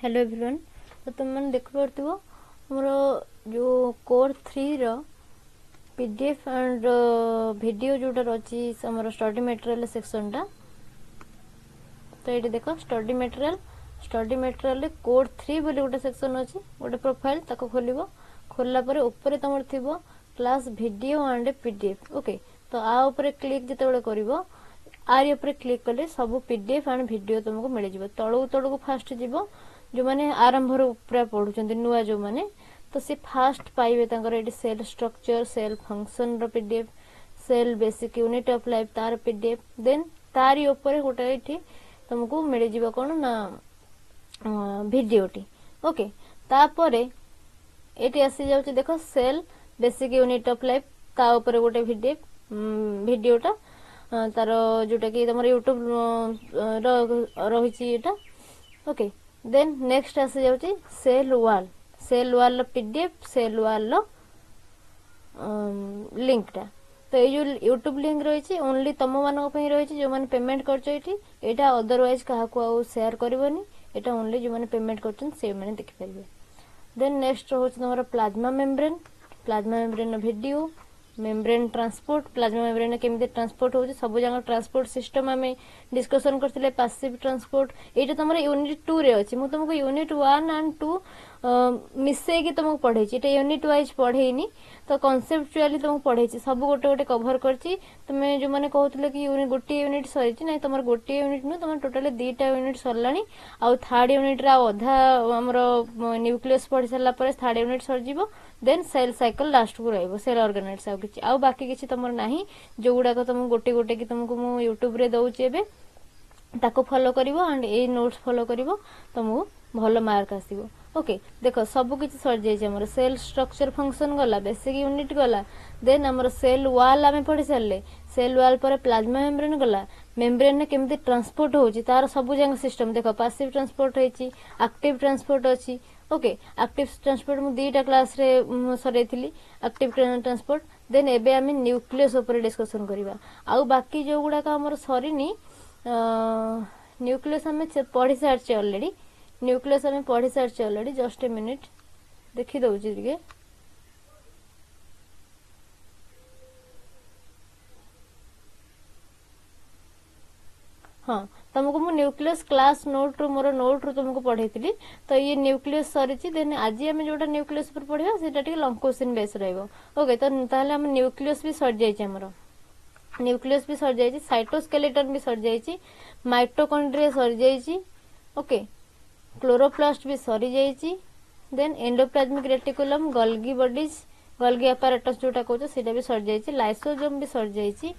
Hello everyone. तो तुम मैंने देख पार्थिव मोर जो कोर 3 रो पीडीएफ एंड वीडियो जोटा रही आम स्टडी मटेरियल सेक्शन टा। तो ये देख स्टडी मटेरियल कोर 3 बोली गोटे सेक्शन अच्छी गोटे प्रोफाइल ताको खोलिबो। खोलला परे ऊपर तुम थी class video and PDF. Okay, तो आ ऊपर क्लिक जिते करिवो आरी ऊपर क्लिक कले सब पीडीएफ एंड वीडियो तुमको मिल जिवो। तळु तळु फास्ट जीवो जो माने आरंभ रो पूरा पढुचंती नुआ जो माने तो से फास्ट पाइबे तांकर एडी सेल स्ट्रक्चर सेल फंक्शन रो PDF cell basic unit of life तार पीडीएफ देन तारी ऊपर गोटे एठी तुमको मिल जिवो कोन ना वीडियोटी। ओके, तापरे एटी आसी जाउची देखो cell basic unit of life ता ऊपर गोटे वीडियोटा तार जोटा कि तुम यूट्यूब रही। ओके, देन नेक्स्ट आसी जाउची cell wall PDF cell wall link टा। तो ये जो यूट्यूब लिंक रही ओनली तुम मान रही जो मैंने पेमेंट कर अदरवाइज क्या शेयर करनी एटा ओनली जो मैंने पेमेंट कर देखिपारे। देन नेक्स्ट रोच तुम plasma membrane video membrane transport plasma membrane केमिति ट्रांसपोर्ट होची सब जगह ट्रांसपोर्ट सिस्टम आमे डिस्कशन करथिले। पैसिव ट्रांसपोर्ट एटा तमरा यूनिट 2 रे अछि। मु तुमको यूनिट 1 एंड 2 मिसे कि तुमको पढेछि। एटा यूनिट वाइज पढेइनी तो कॉन्सेप्चुअली तुमको पढेछि सब गोटे गोटे कवर करछि। तुमे जो माने कहउतले कि यूनिट गोटे यूनिट सरिछि नै तमर गोटे यूनिट न तमर टोटली 2टा यूनिट सरलानी आ थर्ड यूनिट रा आधा हमरो न्यूक्लियस पढि सरला परे थर्ड यूनिट सर जीवो। देन सेल साइकिल लास्ट को रहइबो सेल ऑर्गेनाइड्स आ किछि आ बाकी किछि तमर नाही जो गुडा को तुम गोटे गोटे कि तुमको मु यूट्यूब रे दउछि एबे ताको फॉलो करिवो एंड ए नोट्स फॉलो करिवो तुमको भलो मार्क आसीबो। ओके, देखो सब किछि सर जाय छै हमर सेल स्ट्रक्चर फंक्शन गला बेसिक यूनिट गला। देन हमर सेल वाल आमे पढि सरले सेल वाल पर प्लाज्मा मेम्ब्रेन गला मेम्ब्रेन ने केमति ट्रांसपोर्ट होछि तार सब जंग सिस्टम देखो पैसिव ट्रांसपोर्ट होइछि एक्टिव ट्रांसपोर्ट अछि। ओके, एक्टिव ट्रांसपोर्ट मु 2टा क्लास रे सरेथिली एक्टिव ट्रांसपोर्ट। देन एबे आमे न्यूक्लियस ऊपर डिस्कशन करिवा आ बाकी जो गुडा का हमर सरीनी न्यूक्लियस आमे पढि सारचे ऑलरेडी न्यूक्लियस आमे पढि सारचे ऑलरेडी। जस्ट ए मिनिट देखि दउछि दिगे। हाँ, तुमको मु न्यूक्लियस क्लास नोट रो मोर नोट रो तुमको पढेइतिली। तो ये न्यूक्लियस सरीची देन आज आमे जोटा न्यूक्लियस पर पढिबा सेटा टिके लॉन्ग क्वेश्चन बेस रहइबो। ओके, तो ताले हम न्यूक्लियस भी सर जाइछि हमरो न्यूक्लियस भी सर जाइछि साइटोस्केलेटन भी सर जाइछि माइटोकॉन्ड्रिया सर जाइछि। ओके, क्लोरोप्लास्ट भी सरी जाइछि। Then endoplasmic reticulum Golgi bodies Golgi apparatus जोटा कहछो सेटा भी सर जाइछि लाइसोसोम भी सर जाइछि।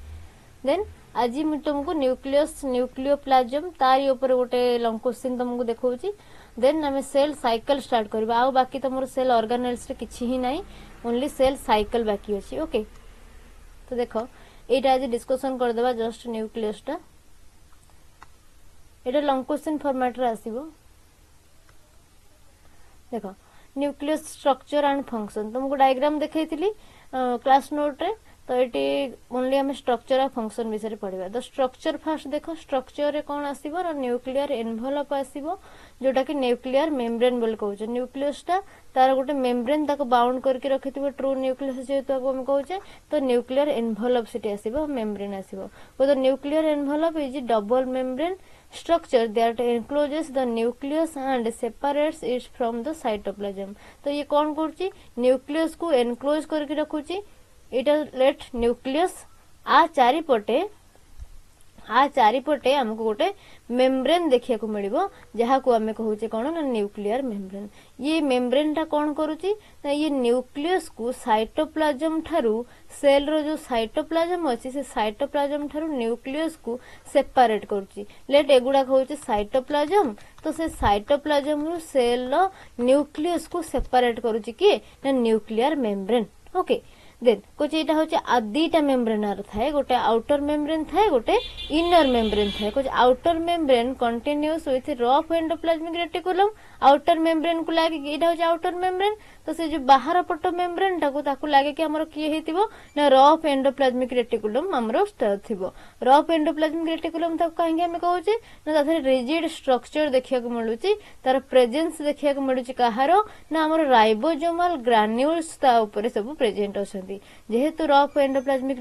देन आज मु तुमको न्यूक्लियस न्यूक्लियोप्लाज्म तारी ऊपर गोटे लॉन्ग क्वेश्चन तुमको देखौछि। देन हमें सेल साइकिल स्टार्ट करबा आ बाकी तमर सेल ऑर्गेनेल्स रे किछि ही नाही ओनली सेल साइकिल बाकी अछि। ओके, तो देखो एटा आज डिस्कशन कर देबा जस्ट न्यूक्लियस टा एटा लॉन्ग क्वेश्चन फॉर्मेट रे आसीबो। देखो न्यूक्लियस स्ट्रक्चर एंड फंक्शन तुमको डायग्राम देखैतिली क्लास नोट रे। तो ये ओनली हमें स्ट्रक्चर और फंक्शन विषय पढ़ा। तो स्ट्रक्चर फास्ट देखो स्ट्रक्चर रे कौन आसीबो ना न्यूक्लियर एनवेलप आसीबो जोटा कि न्यूक्लियर मेम्ब्रेन बोल कहउछ। न्यूक्लियस टा तार गोटे मेम्ब्रेन ताको बाउंड करके रखिथिबो ट्रू न्यूक्लियस जेतो हम कहउछे। तो न्यूक्लियर एनवेलप सिटी आसीबो मेम्ब्रेन आसीबो। तो nuclear envelope is double membrane structure that encloses the nucleus and separates it from the cytoplasm। तो ये कौन करछि न्यूक्लियस को एनक्लोज करके रखुछि। इट लेट न्यूक्लियस आ चारिपटे हमको गोटे मेम्ब्रेन देखिया को मिलिबो जहा को हमें कहउचे कोन ना न्यूक्लियर मेम्ब्रेन। ये मेम्ब्रेन टा कोन करूची ना ये न्यूक्लियस को साइटोप्लाज्म थारु सेल रो जो साइटोप्लाज्म अछि से साइटोप्लाज्म थारु न्यूक्लियस को सेपरेट करूची। लेट एगुडा कहउचे साइटोप्लाज्म तो से साइटोप्लाज्म रो सेल रो न्यूक्लियस को सेपरेट करूची कि ना न्यूक्लियर मेम्ब्रेन। ओके, देन कुछ एटा होचे आदिटा मेम्ब्रेन थाए गोटे आउटर मेम्ब्रेन थाए गोटे इनर मेम्ब्रेन थाए कुछ outer membrane continuous with rough endoplasmic reticulum outer membrane को लागे एटा होचे आउटर मेम्ब्रेन तो से जो बाहर पट मेम्ब्रेन ताकू लागे कि हमर किए हेतिबो ना रफ एंडोप्लाज्मिक रेटिकुलम हमरो थिबो रफ एंडोप्लाज्मिक रेटिकुलम ताकू काहे हम कहूचे ना ताथरे रिजिड स्ट्रक्चर देखिया को मिलुची तार प्रेजेंस देखिया को मिलुची कहारो ना हमर राइबोसोमल ग्रान्यूल्स ता ऊपर सब प्रेजेंट अछंती जेहेतु रफ एंडोप्लाज्मिक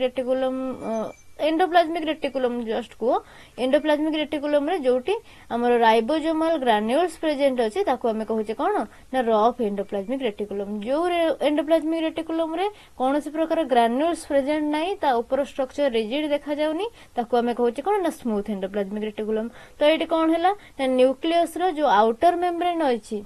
रेटिकुलम जस्ट को एंडोप्लाज्मिक रेटिकुलम रे जोटी हमर राइबोसोमल ग्रान्यूल्स प्रेजेंट अछि ताको हमें कहूचे कोन ना रफ एंडोप्लाज्मिक रेटिकुलम जो एंडोप्लाज्मिक रेटिकुलम रे कोनोसी प्रकार ग्रान्यूल्स प्रेजेंट नाही ता ऊपर स्ट्रक्चर रिजिड देखा जाउनी ताको हमें कहूचे कोन ना स्मूथ एंडोप्लाज्मिक रेटिकुलम तो एटी कोन हैला ना न्यूक्लियस रो जो आउटर मेम्ब्रेन अछि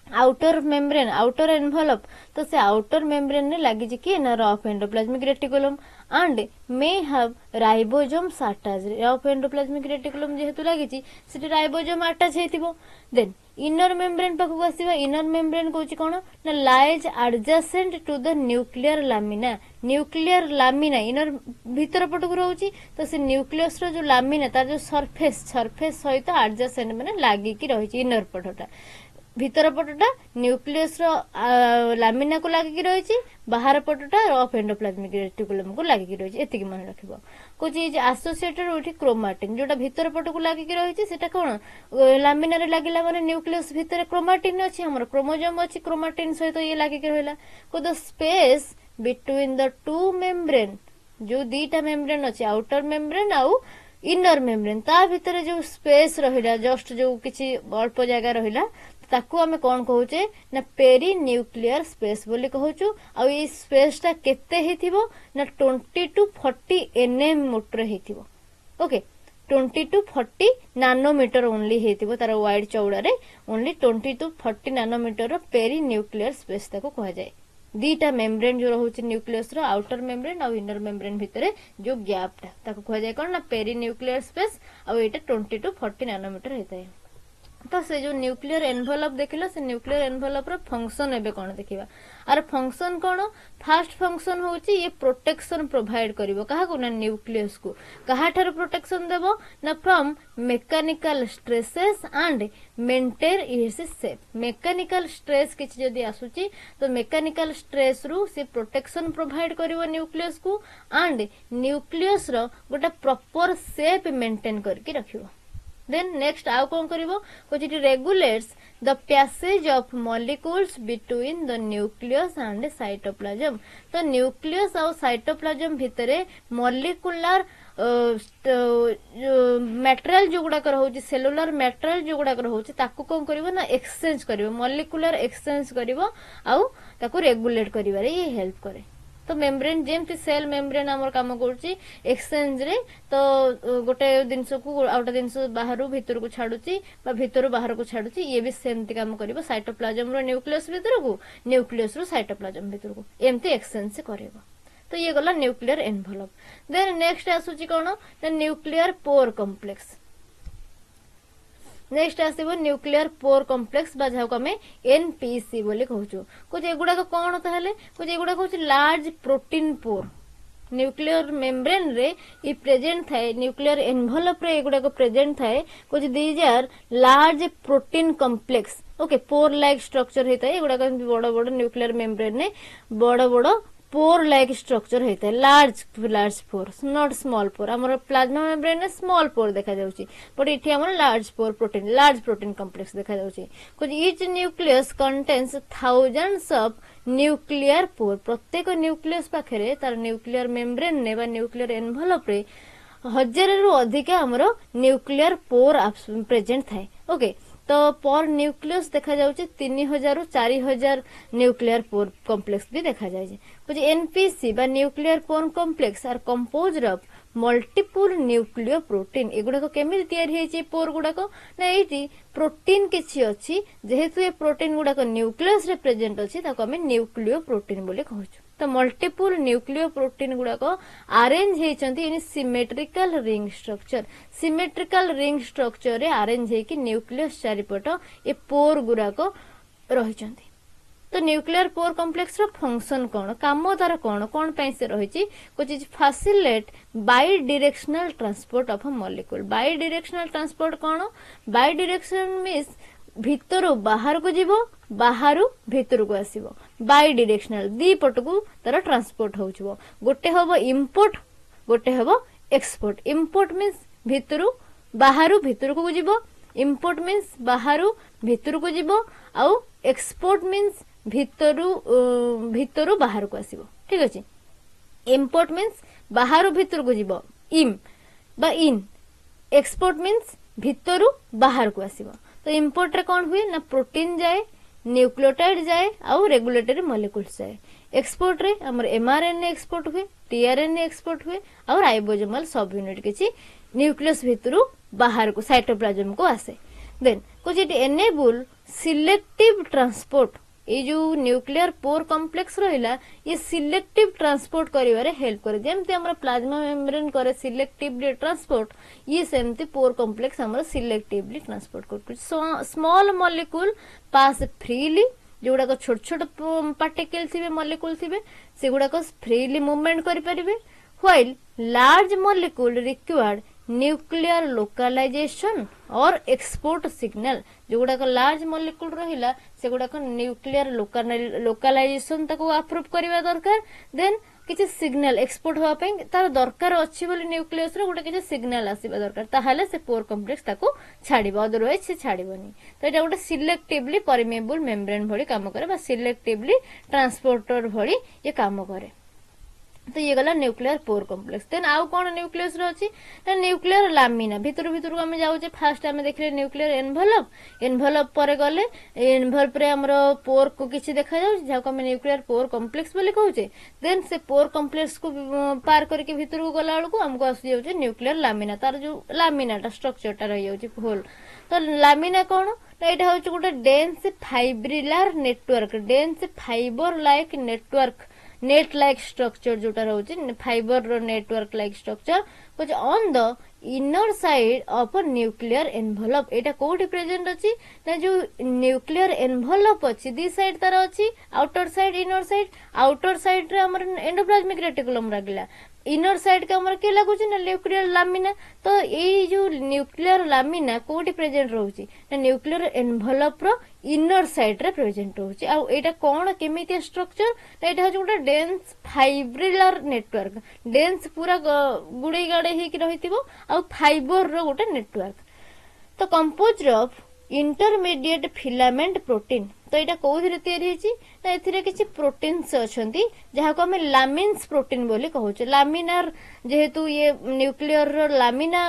आउटर मेम्ब्रेन आउटर एनवेलप तो से आउटर मेम्ब्रेन ने लगी कि ना rough endoplasmic reticulum and may have ribosomes attached rough endoplasmic reticulum जेहेतु लगी से राइबोसोम अटैच हेतिबो देन इनर मेम्ब्रेन पाखु आसीबा इनर मेम्ब्रेन कहूची कोन ना lies adjacent to the nuclear lamina inner भीतर पटक रहउची तो से न्यूक्लियस रो जो लामिना तार जो सरफेस सहित एडजेसेंट माने लागि कि रहिची इनर पटटा भीतर पटटा न्यूक्लियस रो लामिना को लागि रही बाहर पटटा रफ एंडोप्लाज्मिक रेटिकुलम को लागि रही एतिक मन रखिबो कुछ एसोसिएटेड उठी क्रोमाटिन जोटा भीतर पट को लागि रही सेटा कोन लामिना रे लागिला माने न्यूक्लियस भीतर क्रोमाटिन अछि हमर क्रोमोसोम अछि क्रोमाटिन सहित ये लागि के रहला को the space between the two membrane जो दीटा मेम्ब्रेन अछि आउटर मेम्ब्रेन आउ इनर मेम्ब्रेन ता भीतर जो स्पेस रहिला जस्ट जो किछि अल्प जगह रहिला ताकू हमें कौन कहूचे ना पेरी न्यूक्लियर स्पेस बोली कहूचु आ ई स्पेस टा केते हेथिबो ना 20 to 40 nm मोटर हेथिबो ओके 20 to 40 नानोमीटर ओनली हेथिबो तार वाइड चौड़ा रे ओनली 20 to 40 नानोमीटर रो पेरी न्यूक्लियर स्पेस ताको कहा जाय दीटा मेम्ब्रेन जो रहउची न्यूक्लियस रो आउटर मेम्ब्रेन और इनर मेम्ब्रेन भितरे जो गैप टा ताको कहा जाय कोन ना पेरी न्यूक्लियर स्पेस और एटा 20 to 40 नानोमीटर हेताय तो से जो न्यूक्लियर एनवेलप देखिला से न्यूक्लियर एनवेलप रो फंक्शन एबे कोन देखिबा आर फंक्शन कोन फर्स्ट फंक्शन होची ये प्रोटेक्शन प्रोवाइड करिवो काहा को ना न्यूक्लियस को काहा थार प्रोटेक्शन देबो ना from mechanical stresses and maintain its shape mechanical stress किछ जदी आसुची तो मेकानिकल स्ट्रेस रु से प्रोटेक्शन प्रोवाइड करिवो न्यूक्लियस को एंड न्यूक्लियस रो गोटा प्रॉपर शेप मेंटेन करके रखिवो Then next आउ कौन करिवो कुछ regulates the passage of molecules between the nucleus and cytoplasm तो nucleus और cytoplasm भितरे molecular मटेरियल जो गुडा रहउची सेलुलर मटेरियल जो गुडा रहउची ताकू कोन करिवो ना एक्सचेंज करिवो मोलिकुलर एक्सचेंज करिवो आउ ताकू रेगुलेट करिवारे ये हेल्प करे तो मेम्ब्रेन जेमती सेल मेम्ब्रेन हमर काम करछि एक्सचेंज रे तो गोटे दिनस को आउटा दिनस बाहर भीतर को छाडुछि बा भीतर बाहर को छाडुछि ये भी सेमती काम करिवो साइटोप्लाज्म रो न्यूक्लियस भीतर को न्यूक्लियस रो साइटोप्लाज्म भीतर को एमती एक्सचेंज से करिवो तो ये गला न्यूक्लियर एनवेलप देन नेक्स्ट आसुछि कोन न्यूक्लियर पोर कॉम्प्लेक्स नेक्स्ट आसीबो न्यूक्लियर पोर कॉम्प्लेक्स बा जाको हमें एनपीसी बोली कहउछु कुछ एगुडा को कोन ताहले कुछ एगुडा कहउछु large protein pore nuclear membrane रे ई प्रेजेंट थाए न्यूक्लियर एनवेलप रे एगुडा को प्रेजेंट थाए कुछ these are large protein complex okay pore like structure हेता है एगुडा को बड़ बड़ न्यूक्लियर मेम्ब्रेन ने बड़ बड़ पोर लाइक स्ट्रक्चर हेता है लार्ज पोर नॉट स्मॉल पोर हमर प्लाज्मा मेम्ब्रेन ने स्मॉल पोर देखा जाउची बट इठी हमर लार्ज प्रोटीन कॉम्प्लेक्स देखा जाउची कुछ each nucleus contains thousands of nuclear pore प्रत्येक न्यूक्लियस पाखरे तार न्यूक्लियर मेम्ब्रेन ने बा न्यूक्लियर एनवेलप रे 1000 रु अधिक हमर न्यूक्लियर पोर प्रेजेंट थाए ओके तो पर न्यूक्लियस देखा जाउची 3000 रु 4000 न्यूक्लियर पोर कॉम्प्लेक्स भी देखा जाय कुछ एनपीसी बा nuclear pore complex are composed of multiple nucleoprotein एगुडा को केमिति तयारी हेची पोर गुडा को ना एटी प्रोटीन किछि अछि जेहेतु ए प्रोटीन गुडा को न्यूक्लियस रे प्रेजेंट अछि ताको हम न्यूक्लियो प्रोटीन बोली कहउछु तो मल्टीपल न्यूक्लियो प्रोटीन गुडा को अरेंज हेचंती इन सिमेट्रिकल रिंग स्ट्रक्चर रे अरेंज हे कि न्यूक्लियस चारिपट ए पोर गुडा को रहिचंती तो न्यूक्लियर पोर कॉम्प्लेक्स रो फंक्शन कौन काम तार कौन पे से रही facilitate bidirectional transport of a molecule bidirectional transport कौन बाई डिरेक्शन मीन्स भितर बाहर को जीवो बाहर भितर को आसीबो बाई डिरेक्शनल दी पट को तार ट्रांसपोर्ट होउछबो गोटे हबो इंपोर्ट गोटे हबो एक्सपोर्ट इंपोर्ट मीन्स भितर बाहर भितर को जीवो इंपोर्ट मीन्स बाहर भितर को जीवो आउ एक्सपोर्ट मीन्स भितर बाहर को आसीबो ठीक अछि इंपोर्ट मीन्स बाहर भितर को जीवो इम बा इन एक्सपोर्ट मीन्स भितर बाहर को आसीबो तो इंपोर्ट रे कौन हुए ना प्रोटीन जाए न्यूक्लियोटाइड जाए आउ रेगुलेटरी मॉलिक्यूल्स जाए एक्सपोर्ट रे हमर एमआरएनए एक्सपोर्ट हुए टीआरएनए एक्सपोर्ट हुए और राइबोसोमल सब यूनिट किछि न्यूक्लियस भितरु बाहर को साइटोप्लाज्म को आसे देन कुछ इट एनेबल सिलेक्टिव ट्रांसपोर्ट ये जो न्यूक्लियर पोर कॉम्प्लेक्स रहिला ये सिलेक्टिव ट्रांसपोर्ट करिवारे हेल्प करे जेमते हमर प्लाज्मा मेम्ब्रेन करे सिलेक्टिवली ट्रांसपोर्ट ये सेमते पोर कॉम्प्लेक्स हमर सिलेक्टिवली ट्रांसपोर्ट कर स्मॉल मॉलिक्यूल पास फ्रीली जोड़ा को छोट छोट पार्टिकल थिबे मॉलिक्यूल थिबे सेगुड़ा को फ्रीली मूवमेंट करि परिबे while large molecule required nuclear localisation और एक्सपोर्ट सिग्नल जोगुड़ा को लार्ज मॉलिक्यूल रहिला सेगुड़ा को न्यूक्लियर लोकलाइजेशन तको अप्रूव करबा दरकार देन किछि सिग्नल एक्सपोर्ट होआ पे तार दरकार अछि बोली न्यूक्लियस रे गोटे किछि सिग्नल आसीबा दरकार ताहाले से पोर कॉम्प्लेक्स ताको छाड़िबो अदरवाइज से छाड़िबोनी तो एटा गोटे सिलेक्टिवली परमेबल मेम्ब्रेन भली काम करे बा सिलेक्टिवली ट्रांसपोर्टर भली ये काम करे तो ये गला न्यूक्लियर पोर कॉम्प्लेक्स देन आउ कोन न्यूक्लियस रो अछि ना न्यूक्लियर लामिना भितर भितर को हम जाउ जे फर्स्ट हम देखले न्यूक्लियर एनवेलप परे गले एनवेलप रे हमरो पोर को किछि देखा जाउ जा को हम न्यूक्लियर पोर कॉम्प्लेक्स बोली कहू छे देन से पोर कॉम्प्लेक्स को पार करके भितर को गला बेलको हमको आसी जाउ जे न्यूक्लियर लामिना तार जो लामिनाटा स्ट्रक्चरटा रहि जाउ छे होल तो लामिना कोन एटा होछ गोटे dense fibrillar network dense fibre like network net like structure जोटा रहउछि फाइबर रो नेटवर्क लाइक स्ट्रक्चर कुछ on the inner side of a nuclear envelope एटा कोठी प्रेजेंट अछि ना जो न्यूक्लियर एनवेलप अछि दी साइड तार अछि आउटर साइड आउटर साइड रे हमर एंडोप्लाज्मिक रेटिकुलम रागिला इनर साइड का हमर के लागु छी ना न्यूक्लियर लामिना तो ए जो न्यूक्लियर लामिना कोठी प्रेजेंट रहउछि ना न्यूक्लियर एनवेलप रो इनर साइड रे प्रेजेंट रहउछि आ एटा कोन केमिति स्ट्रक्चर एटा हो गोटे डेंस फाइब्रिलर नेटवर्क डेंस पूरा गुडे गाडे हे कि रहितिबो आ फाइबर रो गोटे नेटवर्क तो composed of intermediate filament protein तो एटा कोथिरे तयारी हेछि ना एथिरे किछि प्रोटीन्स अछंती जहा को हम लामिन्स प्रोटीन बोली कहउछ लामिनार जेहेतु ये न्यूक्लियर रो लामिना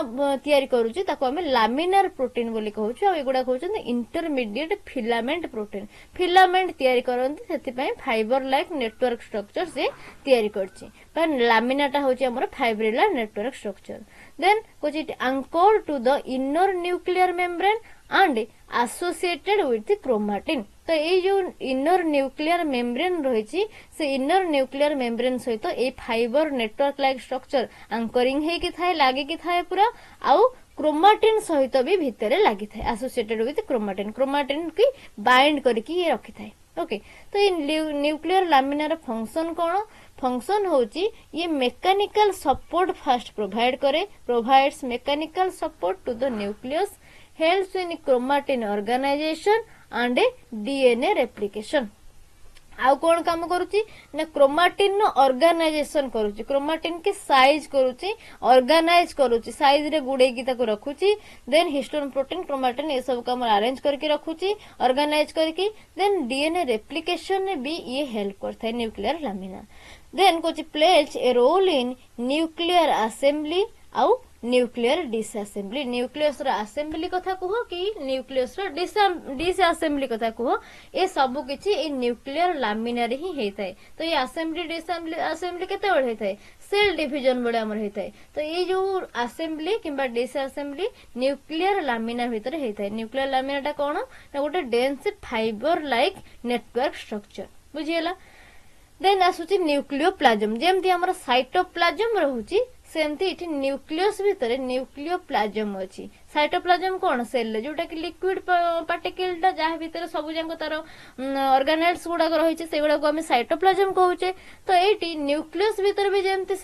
तयारी करूछि ताको हम लामिनार प्रोटीन बोली कहउछ आ एगुडा कहउछ इंटरमीडिएट फिलामेंट प्रोटीन फिलामेंट तयारी करंती सेति पय फाइबर लाइक नेटवर्क स्ट्रक्चर से तयारी करछि पर लामिनाटा होछि हमर फाइब्रिलर नेटवर्क स्ट्रक्चर देन कुछ it anchored to the inner nuclear membrane and associated with the chromatin तो ये जो इनर न्यूक्लियर मेम्ब्रेन रही से इनर न्यूक्लियर मेम्ब्रेन सहित a fibre network like structure anchoring हे कि थाए लागे कि थाए पूरा आउ क्रोमाटिन सहित भी भितरे लागि थाए एसोसिएटेड विथ क्रोमाटिन की बाइंड करके ये रखि थाए ओके तो ये न्यूक्लियर लामिनार फंक्शन कौन फंक्शन होची ये मैकेनिकल सपोर्ट फर्स्ट प्रोवाइड करे provides mechanical support to the nucleus helps in chromatin organization and DNA replication आउ कोन काम करूची ना क्रोमाटिन नो ऑर्गेनाइजेशन करूची क्रोमाटिन के साइज करूची ऑर्गेनाइज करूची साइज रे गुडे की ताको रखुची देन हिस्टोन प्रोटीन क्रोमाटिन ए सब काम अरेंज करके रखुची ऑर्गेनाइज करके देन डीएनए रेप्लिकेशन ने भी ये हेल्प करता है न्यूक्लियर लामिना देन कुछ plays a role in nuclear assembly आउ न्यूक्लियर डिसअसेंबली न्यूक्लियस रो असेंबली कथा कहो कि न्यूक्लियस रो डिसअसेंबली कथा कहो ए सब किछि ए न्यूक्लियर लामिना रे ही हेतै तो ये असेंबली डिसअसेंबली केते बड हेतै सेल डिवीजन बड हमर हेतै तो ये जो असेंबली किबा डिसअसेंबली न्यूक्लियर लामिना भीतर हेतै न्यूक्लियर लामिनाटा कोन ना गोटे dense fibre like network structure बुझियला देन आसुची न्यूक्लियोप्लाज्म जेमति हमर साइटोप्लाज्म रहउची सेमती इठी न्यूक्लियस भितर न्यूक्लियोप्लाज्म अछि। साइटोप्लाज्म कोन सेल जोटा कि लिक्विड पार्टिकलटा जहाँ भितर सब जाक तार ऑर्गेनेल्स गुड़ाक रही से गुड़ा को आम साइटोप्लाज्म कहूचे। तो ये न्यूक्लियस भितर भी जमती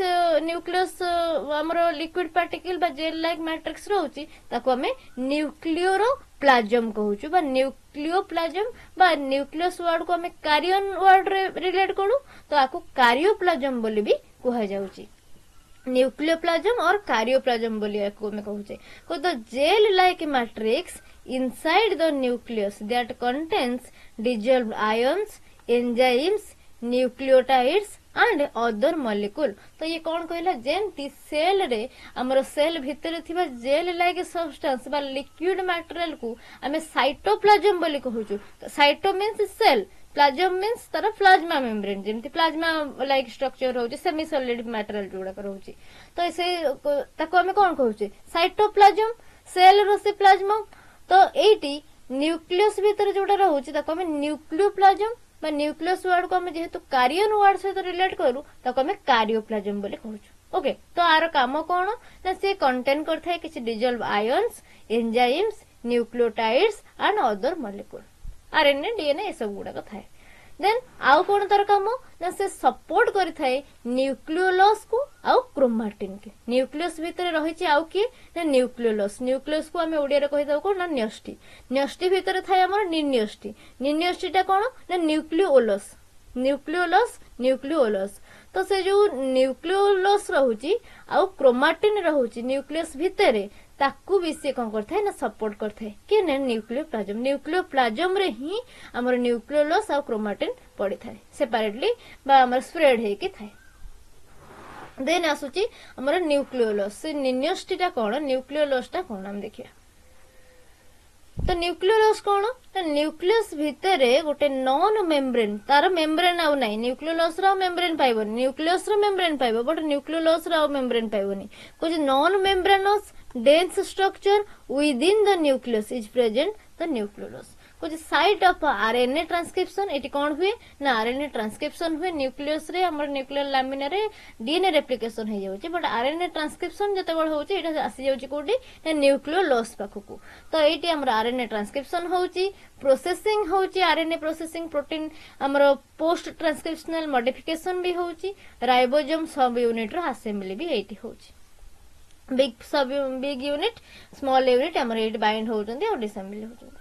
न्यूक्लियस आमर लिक्विड पार्टिकल बा जेल लाइक मैट्रिक्स रोचे ताको आम न्यूक्लियोप्लाज्म कहूचु बा न्यूक्लियोप्लाज्म बा न्यूक्लियस वर्ड को आम कारियन वर्ड रे रिलेट करू तो आको कारियोप्लाज्म बोली भी कहा जाउची। न्यूक्लियोप्लाज्म और कारियोप्लाज्म बोली हमें कहूचे। तो gel like matrix inside the nucleus that contains dissolved ions, enzymes, nucleotides and other molecule। तो ये कौन कहला जेमती सेल रे हमर सेल भितर थिबा जेल लाइक सब्सटेंस बा लिक्विड मटेरियल को हमें साइटोप्लाज्म बोली कहूचु। Cyto means cell, plasm means तार प्लाज्मा मेम्ब्रेन जेमती प्लाज्मा लाइक स्ट्रक्चर होची सेमी सॉलिड मटेरियल जोड़ा रहउची। तो से ताको हमें कौन कहूचे साइटोप्लाज्म सेल रो से प्लाज्मा। तो एटी न्यूक्लियस भीतर जोटा रहउची ताको हमें न्यूक्लियोप्लाज्म बा न्यूक्लियस वर्ड को हमें जेहेतु कारियन वर्ड सहित रिलेट करू ताको हमें कारियोप्लाज्म बोली कहूचु। ओके तो आर काम कोन ना से कंटेन करथाय किछि dissolve ions, enzymes, nucleotides and other molecule RNA DNA ए सब गुडा थाए। देन आउ कोन तार काम ना से सपोर्ट करिथाय न्यूक्लियोलस को आउ क्रोमाटिन के। न्यूक्लियस भीतर रहिछि आउ की ना न्यूक्लियोलस। न्यूक्लियस को हमें ओडिया रे कहि दउ को ना न्यष्टि। न्यष्टि भीतर थाय हमर निन्यष्टि। निन्यष्टिटा कोन ना न्यूक्लियोलस। न्यूक्लियोलस न्यूक्लियोलस तो से जो न्यूक्लियोलस रहउछि आउ क्रोमाटिन रहउछि न्यूक्लियस भीतर ताकू भी से कौन करता है ना सपोर्ट करता है कि न्यूक्लियोप्लाज्म। न्यूक्लियोप्लाज्म रे ही हमर न्यूक्लियोलस और क्रोमाटिन पड़ी थाए सेपरेटली बा हमर स्प्रेड हे कि थाए। देन आसुची हमर न्यूक्लियोलस से निन्यष्टिटा कोन न्यूक्लियोलसटा कोन हम देखिया। तो न्यूक्लियोलस कोन ना न्यूक्लियस भितर गोटे नॉन मेम्ब्रेन तार मेम्ब्रेन आउ नाही। न्यूक्लियोलस रो मेम्ब्रेन पाइबोनी, न्यूक्लियस रो मेम्ब्रेन पाइबो बट न्यूक्लियोलस रो मेम्ब्रेन पाइबोनी। कुछ non membranous dense structure within the nucleus is present the nucleolus। कुछ site of RNA transcription eighty कौन हुए ना आरएनए ट्रांसक्रिप्शन हुए न्यूक्लियस रे हमर न्यूक्लियर लामिना रे डीएनए रेप्लिकेशन हो जाउची बट आरएनए ट्रांसक्रिप्शन जते बड़ होउची एटा आसी जाउची कोडी ना न्यूक्लियोलस पाखकू। तो एटी हमर आरएनए ट्रांसक्रिप्शन होउची प्रोसेसिंग होउची आरएनए प्रोसेसिंग प्रोटीन हमर पोस्ट ट्रांसक्रिप्शनल मॉडिफिकेशन भी होउची राइबोसोम सब यूनिट रो असेंबली भी एटी होउची। बिग यूनिट स्मॉल यूनिट हमर एट बाइंड होउचंदी और डिसेंबली होउचंदी।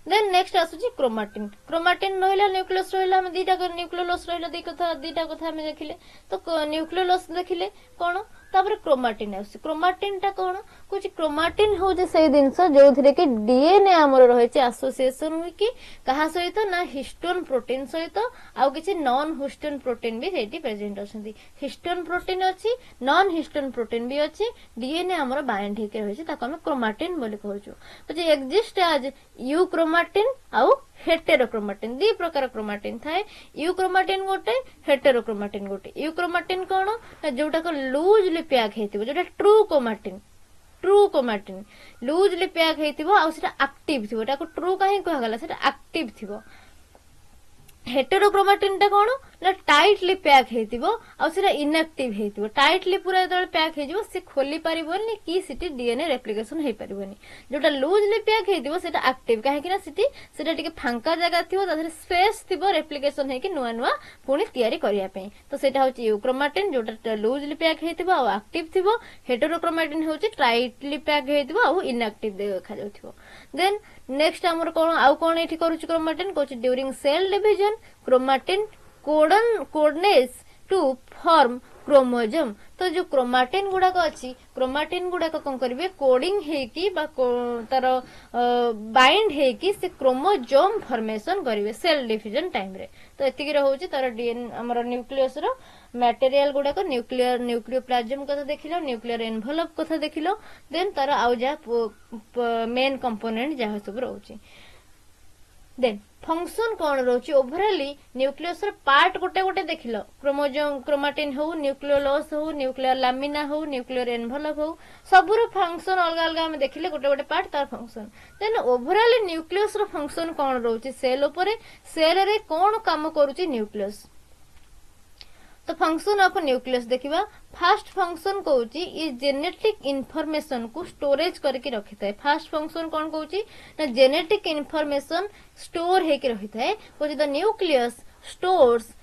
देन नेक्स्ट आसुची क्रोमाटिन। क्रोमाटिन रहिला न्यूक्लियस रहिला हम दीटा न्यूक्लियोलस रहिला दीटा कथा हम देखिले। तो न्यूक्लियोलस देखिले कोन तापर क्रोमाटिन आसी। क्रोमाटिन टा कोन कुछ क्रोमाटिन हो जे से दिनस जो थिरे कि डीएनए हमर रहिछि एसोसिएशन होई कि कहा सहित ना हिस्टोन प्रोटीन सहित आउ किछि नॉन हिस्टोन प्रोटीन भी सेठी प्रेजेंट अछंती। हिस्टोन प्रोटीन अछि नॉन हिस्टोन प्रोटीन भी अछि डीएनए हमर बाइंड हेके रहिछि ताको हम क्रोमाटिन बोली कहउछु। तो जे एक्जिस्ट एज यूक्रोमाटिन आउ हेटेरोक्रोमाटिन दी प्रकार क्रोमाटिन थाए। यूक्रोमाटिन गोटे हेटेरोक्रोमाटिन गोटे। यूक्रोमाटिन कोन ना जोटा को लूजली पैक हेतिबो जोटा ट्रू क्रोमाटिन लूजली पैक हेतिबो आ सेटा एक्टिव थिबो। ताको ट्रू काहे कहला गला सेटा एक्टिव थिबो। हेटेरोक्रोमाटिन टा कोन ना टाइटली पैक हेतिबो आ सेटा इनएक्टिव हेतिबो। टाइटली पूरा जदल पैक हेजिबो से खोली परिबोनी कि सिटी डीएनए रेप्लिकेशन हे परिबोनी। जोटा लूजली पैक हेतिबो सेटा एक्टिव काहे कि ना सिटी सेटा टिके फांका जगह थिबो तादरे स्पेस थिबो रेप्लिकेशन हे कि नुआ नुआ पुनी तयारी करिया पे। तो सेटा होची यूक्रोमाटिन जोटा लूजली पैक हेतिबो आ एक्टिव थिबो। हेटेरोक्रोमाटिन होची टाइटली पैक हेतिबो आ इनएक्टिव देखा जाउथिबो। देन नेक्स्ट हमर कोन आउ कोन एठी करूची क्रोमाटिन कोची during cell division chromatin condenses to form chromosome. तो जो क्रोमाटिन गुडा को अछि क्रोमाटिन गुडा को कोन करबे कोडिंग हे कि बा तार बाइंड हे कि से क्रोमोजोम फॉर्मेशन करिवे सेल डिवीजन टाइम रे। तो एतिकी रहउची तार डीएन हमर न्यूक्लियस रो मटेरियल गुडा को न्यूक्लियोप्लाज्म कथा देखिलो न्यूक्लियर एनवेलप कथा देखिलो। देन तार आउ जा मेन कंपोनेंट जा सब रहउची। देन फंक्शन कौन रोची ओवरऑली न्यूक्लियस रो पार्ट गोटे गोटे देखिलो क्रोमोजोम क्रोमाटिन हो न्यूक्लियोलस हो न्यूक्लियर लामिना हो न्यूक्लियर एनवेलप हो सबरो फंक्शन अलग अलग हम देखिले गोटे गोटे पार्ट तार फंक्शन। देन ओवरऑली न्यूक्लियस रो फंक्शन कौन रोची सेल ऊपर सेल रे कौन काम करूची न्यूक्लियस। तो फंक्शन ऑफ न्यूक्लियस देखिबा फास्ट फंक्शन कहूची ये जेनेटिक इनफॉरमेशन को स्टोरेज करके रखी थाए फास्ट फंक्शन कौन कहूची ना जेनेटिक इनफॉरमेशन स्टोर हेके रखी थाए कहूची the nucleus stores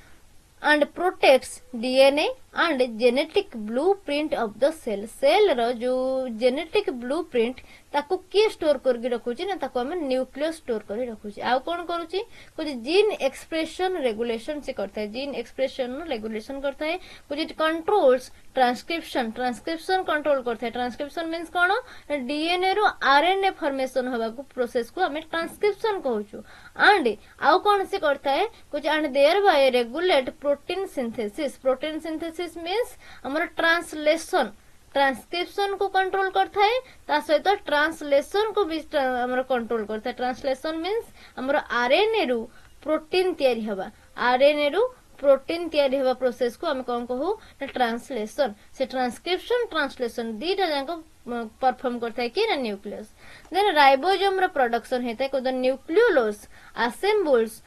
and protects DNA and genetic blueprint of the cell रो जो genetic blueprint ताको किए स्टोर करके रखुची ना ताको हमें न्यूक्लियस स्टोर करके रखुची आउ कौन करूची कुछ जीन एक्सप्रेशन रेगुलेशन से करता है जीन एक्सप्रेशन रेगुलेशन करता है कुछ कंट्रोल्स ट्रांसक्रिप्शन कंट्रोल करता है ट्रांसक्रिप्शन मीन्स कौन डीएनए रो आरएनए फॉर्मेशन हवा को प्रोसेस को हमें ट्रांसक्रिप्शन कहूचु एंड आउ कौन से करता है कुछ and thereby regulate protein synthesis means हमर ट्रांसलेशन ट्रांसक्रिप्शन को कंट्रोल करता है ता सहित ट्रांसलेशन को भी हमर कंट्रोल करता है ट्रांसलेशन मीन्स हमर आरएनए रु प्रोटीन तयारी हवा आरएनए रु प्रोटीन तयारी हवा प्रोसेस को हम कौन कहू ट्रांसलेशन से ट्रांसक्रिप्शन ट्रांसलेशन दीटा जाको परफॉर्म करता है कि ना न्यूक्लियस देन राइबोसोम रो प्रोडक्शन हेता है को द न्यूक्लियोलस असेंबल्स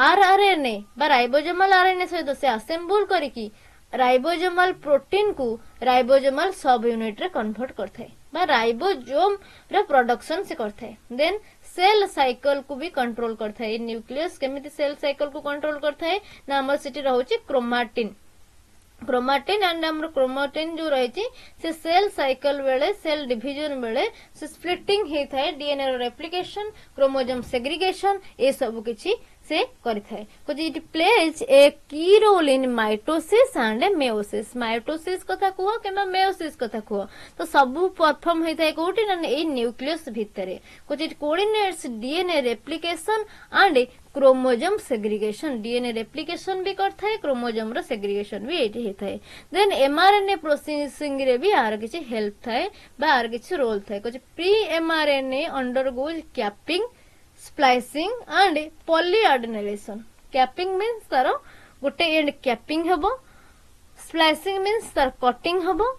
आरआरएनए बा राइबोसोमल आरएनए सहित से असेंबल करिकी राइबोसोमल प्रोटीन को राइबोसोमल सब यूनिट रे कन्वर्ट करता है बा राइबोसोम रे प्रोडक्शन से करता है देन सेल साइकिल को भी कंट्रोल करता है न्यूक्लियस केमिति सेल साइकिल को कंट्रोल करता है ना हमर सिटी रहउची क्रोमाटिन एंड हमर क्रोमाटिन जो रही से सेल साइकिल बेले सेल डिवीजन बेले से स्प्लिटिंग हेता है डीएनए रेप्लिकेशन क्रोमोसोम सेग्रीगेशन ए सब किछि से करिथाय कुछ it plays a key role in mitosis and meiosis mitosis कथा कुह केमा मेयोसिस कथा कुह तो सब परफॉर्म हेताय कोठी ना ए न्यूक्लियस भितरे कुछ it coordinates DNA replication and chromosome segregation DNA replication भी करता है क्रोमोसोम रो सेग्रीगेशन भी एठी हेताय देन एमआरएनए प्रोसेसिंग रे भी आर किछि हेल्प थाए बा आर किछि रोल थाए कुछ pre mRNA undergoes capping splicing and polyadenylation capping means तार गोटे एंड कैपिंग हबो स्प्लाइसिंग मीन्स तार कटिंग हबो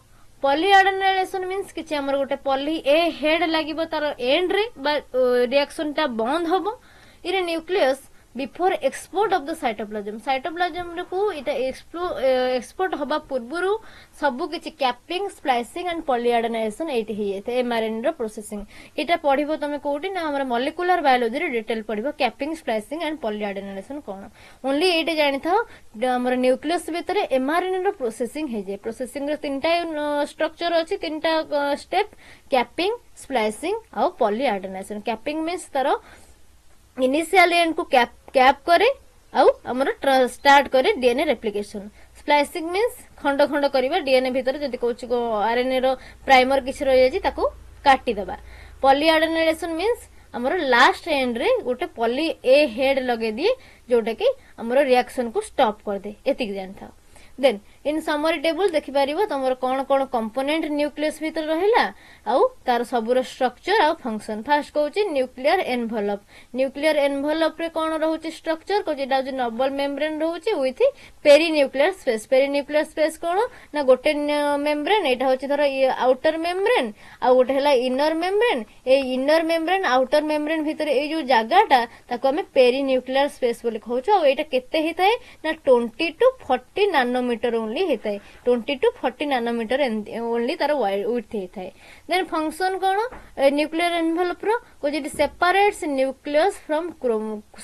पॉलीएडेनाइलेशन मीन्स किछि हमर गोटे पॉली ए हेड लागिबो तार एंड रे बा रिएक्शन ता बंद हबो इन nucleus before export of the cytoplasm को इटा एक्सपोर्ट हबा पूर्वरु सबु किछि कैपिंग स्प्लाइसिंग एंड पॉलीएडेनाइलेशन एटी हे जेते एमआरएनए रो प्रोसेसिंग इटा पढिबो तमे कोठी ना हमर मॉलिक्यूलर बायोलॉजी रे डिटेल पढिबो कैपिंग स्प्लाइसिंग एंड पॉलीएडेनाइलेशन कोन ओनली एटे जानि था हमर न्यूक्लियस भितरे एमआरएनए रो प्रोसेसिंग हे जे प्रोसेसिंग रो तीनटा स्ट्रक्चर अछि तीनटा स्टेप कैपिंग स्प्लाइसिंग आ पॉलीएडेनाइलेशन कैपिंग मींस तारो इनिशियल एंड को कैप करे आउ हमर स्टार्ट करे डीएनए रेप्लिकेशन स्प्लाइसिंग मींस खंड खंड करबा डीएनए भीतर जदी कोछि को आरएनए रो प्राइमर किछ रहि जाछि ताको काटी दबा पॉलीएडेनाइलेशन मींस हमर लास्ट एंड रे गोटे पॉली ए हेड लगे दिए जोटा कि हमर रिएक्शन को स्टॉप कर दे एतिक जानथा देन इन समरी टेबल देखि परिबो तमर कोन कोन कंपोनेंट न्यूक्लियस भीतर रहिला आउ तार सबुर स्ट्रक्चर आ फंक्शन फर्स्ट कहउची न्यूक्लियर एनवेलप रे कोन रहउची स्ट्रक्चर को जेटा जे नोबल मेम्ब्रेन रहउची विथ पेरीन्यूक्लियर स्पेस कोन ना गोटे मेम्ब्रेन एटा होची धर आउटर मेम्ब्रेन आ गोटे हला inner membrane a inner membrane outer membrane भीतर ए जो जागाटा ताको हमें पेरीन्यूक्लियर स्पेस बोली कहउछु आ एटा केते हिताय ना 20 टू 40 नैनोमीटर ओनली हेताय 20 टू 40 नैनोमीटर ओनली तार विड्थ हेताय देन फंक्शन कोन न्यूक्लियर एनवेलप रो को जेटी separates nucleus from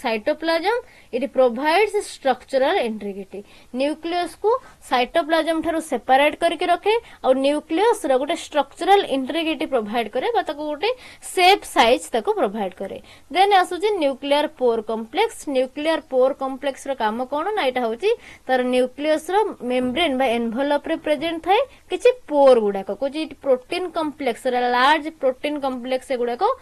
cytoplasm it provides structural integrity nucleus को साइटोप्लाज्म थारो सेपरेट करके रखे और न्यूक्लियस रो गोटे स्ट्रक्चरल इंटीग्रिटी प्रोवाइड करे बा ताको गोटे शेप साइज ताको प्रोवाइड करे देन आसुची न्यूक्लियर पोर कॉम्प्लेक्स रो काम कोन ना एटा होची तार न्यूक्लियस रो मेम्ब्रेन बा एनवेलप रे प्रेजेंट थाए किछि पोर गुडा को कुछ protein complex large protein complex गुडा को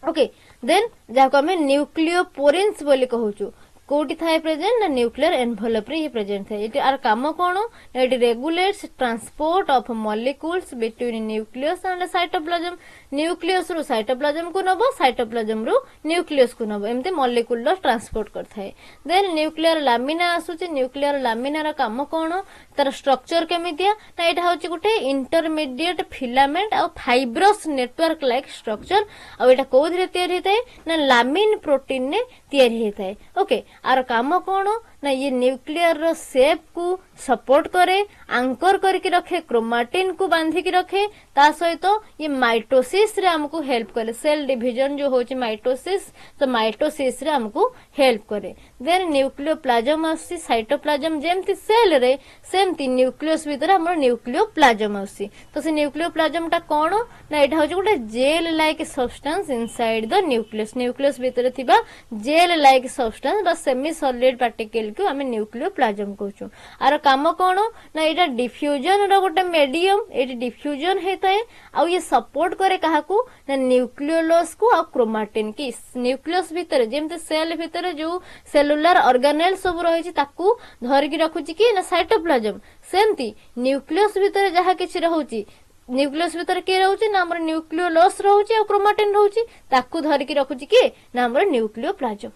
ओके देन जाको हमें न्यूक्लियोपोरिन्स बोली कहूछु कोटी थाए प्रेजेंट ना न्यूक्लियर एनवेलप रे प्रेजेंट थाए इति आर काम कोन it regulates transport of molecules between nucleus and cytoplasm nucleus रो साइटोप्लाज्म को नबो साइटोप्लाज्म रो न्यूक्लियस को नबो एमते मॉलिक्यूल रो ट्रांसपोर्ट करथाय देन न्यूक्लियर लामिना आसुची न्यूक्लियर लामिना रा काम कोन तार स्ट्रक्चर केमितिया ना एटा होची गुटे इंटरमीडिएट फिलामेंट आ फाइब्रस नेटवर्क लाइक स्ट्रक्चर आ एटा कोधरे तयारी हेताय ना लामिन प्रोटीन ने तयारी हेताय ओके आर काम कोन ना ये न्यूक्लियर रो शेप को सपोर्ट करे, आंकर करके रखे, क्रोमाटिन को बांधिकी रखे, ता सहित ये माइटोसिस रे हमको हेल्प करे। सेल डिवीजन जो होची माइटोसिस, तो माइटोसिस रे हमको हेल्प करे। देन न्यूक्लियोप्लाज्म आसी, साइटोप्लाज्म जेमती सेल रे सेमती न्यूक्लियस भीतर हमर न्यूक्लियोप्लाज्म आसी। तो से न्यूक्लियोप्लाज्म टा कोन ना एटा होची गोटे jail like substance inside the nucleus. Nucleus भीतर थिबा जेल लाइक सब्सटेंस बा सेमी सॉलिड पार्टिकल को हमें न्यूक्लियोप्लाज्म कहूछु। आर काम कोन ना एटा डिफ्यूजन रो गोटे मीडियम, एटी डिफ्यूजन हेताए आ ये सपोर्ट करे काहाकू ना न्यूक्लियोलस को आ क्रोमाटिन की। न्यूक्लियस भीतर जेमते सेल भीतर जो सेलुलर ऑर्गेनेल सब रहिछि ताकू धरि की रखुछि कि ना साइटोप्लाज्म, सेमती न्यूक्लियस भीतर जहा किछि रहउछि, न्यूक्लियस भीतर के रहउछि ना हमर न्यूक्लियोलस रहउछि आ क्रोमाटिन रहउछि, ताकू धरि की रखुछि कि ना हमर न्यूक्लियोप्लाज्म।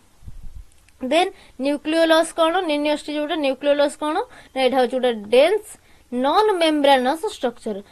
देन न्यूक्लियोलस कोन, निनियोस्टी जोटा न्यूक्लियोलस कोन ना एटा होछि गोटे dense non membranous structure.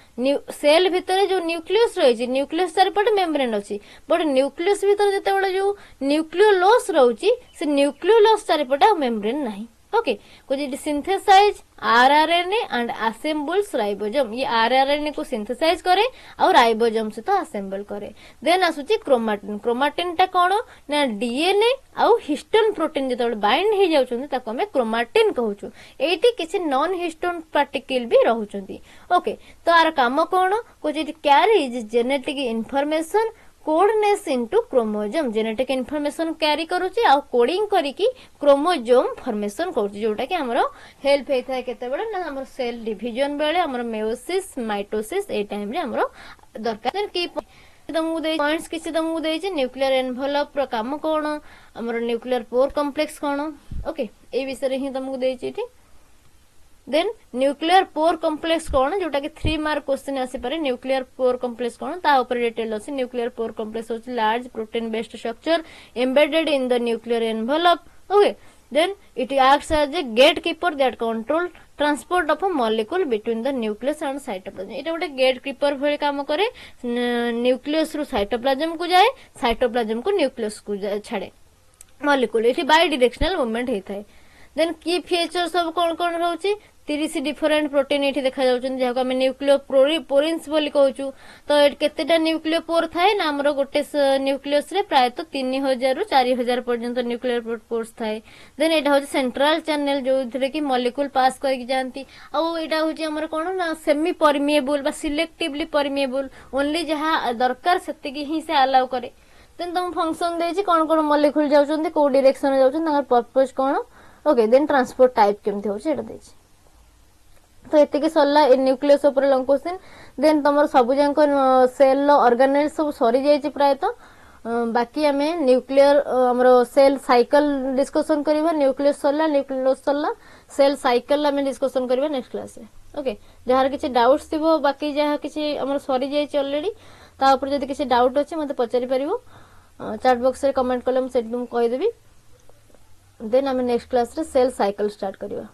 Cell भीतर जो न्यूक्लियस रही, न्यूक्लियस चारिपटे मेम्ब्रेन अच्छी, बट न्यूक्लियस भीतर जिते जो न्यूक्लियोलस रही से न्यूक्लियोलस चारिपटे मेम्ब्रेन नहीं। ओके, कुछ synthesize rRNA and assembles ribosome, ये आरआरएनए को सिंथेसाइज करे और राइबोसोम से तो असेंबल करे। देन आसुची क्रोमाटिन। क्रोमाटिन टा कोन ना डीएनए आउ हिस्टोन प्रोटीन जेते बाइंड हे जाउछन ताको हमें क्रोमाटिन कहूछु। एठी किछि नॉन हिस्टोन पार्टिकल भी रहउछंती। ओके, तो आर काम कोन कुछ carries genetic information condenses into chromosome. Genetic information carry करूची आ कोडिंग करिकी क्रोमोजोम फॉर्मेशन करूची, जोटा कि हमरो हेल्प हेता केते बेले ना हमर सेल डिवीजन बेले हमर मेयोसिस माइटोसिस ए टाइम रे हमरो दरकार की तुमको दे पॉइंट्स किछि तुमको दे छै। न्यूक्लियर एनवेलप रो काम कोन, हमर न्यूक्लियर पोर कॉम्प्लेक्स कोन। ओके, ए विषय रे ही तुमको दे छै। ठीक, देन न्यूक्लियर पोर कॉम्प्लेक्स कोन, जोटा कि 3 मार्क क्वेश्चन आसी पारे। न्यूक्लियर पोर कॉम्प्लेक्स कोन ता ऊपर डिटेल अछि। न्यूक्लियर पोर कॉम्प्लेक्स होछि large protein based structure embedded in the nuclear envelope. Okay, then it acts as a gatekeeper that control transport of a molecule between the nucleus and cytoplasm। एटा गोटे gatekeeper भली काम करे, nucleus रु cytoplasm को जाए, cytoplasm को nucleus को छाड़े मॉलिक्यूल। एठी बाय डायरेक्शनल मूवमेंट हेताय। देन की फीचर सब कोन कोन रहउची, 30 डिफरेंट प्रोटीन एठी देखा जाउछन जाको हम न्यूक्लियोपोरिन्स बोली कहूछु। तो केतेटा न्यूक्लियोपोर थाए ना हमरो गोटे न्यूक्लियस रे प्राय तो 3000 रु 4000 पर्यंत न्यूक्लियोपोर्स थाए। देन एटा होची सेंट्रल चैनल जो थरे कि मॉलिक्यूल पास करके जानती। आ एटा होची हमर कोन ना सेमी परमिएबल बा सिलेक्टिवली परमिएबल, ओनली जहा दरकार सेति की ही से अलाउ करे। देन तुम फंक्शन देछि कोन कोन मॉलिक्यूल जाउछन को डायरेक्शन जाउछन तार पर्पस कोन। ओके, देन ट्रांसपोर्ट टाइप केमथि होछि एटा देछि। तो एते के सरला ए न्यूक्लियस ऊपर लंग क्वेश्चन। देन तमर सब जांको सेल लो ऑर्गेनेल सब सरी जाय छि प्राय तो बाकी हमें न्यूक्लियर हमरो सेल साइकिल डिस्कशन करबा। न्यूक्लियस सरला, न्यूक्लियस सरला, सेल साइकिल हमें डिस्कशन करबा नेक्स्ट क्लास रे। ओके, जहार किछि डाउट्स थिबो बाकी जहा किछि हमर सरी जाय छि ऑलरेडी, ता ऊपर जदी किछि डाउट अछि मते पचारि परिबो, चैट बॉक्स रे कमेंट कलम सेट तुम कहि देबी। देन हमें नेक्स्ट क्लास रे सेल साइकिल स्टार्ट करबा।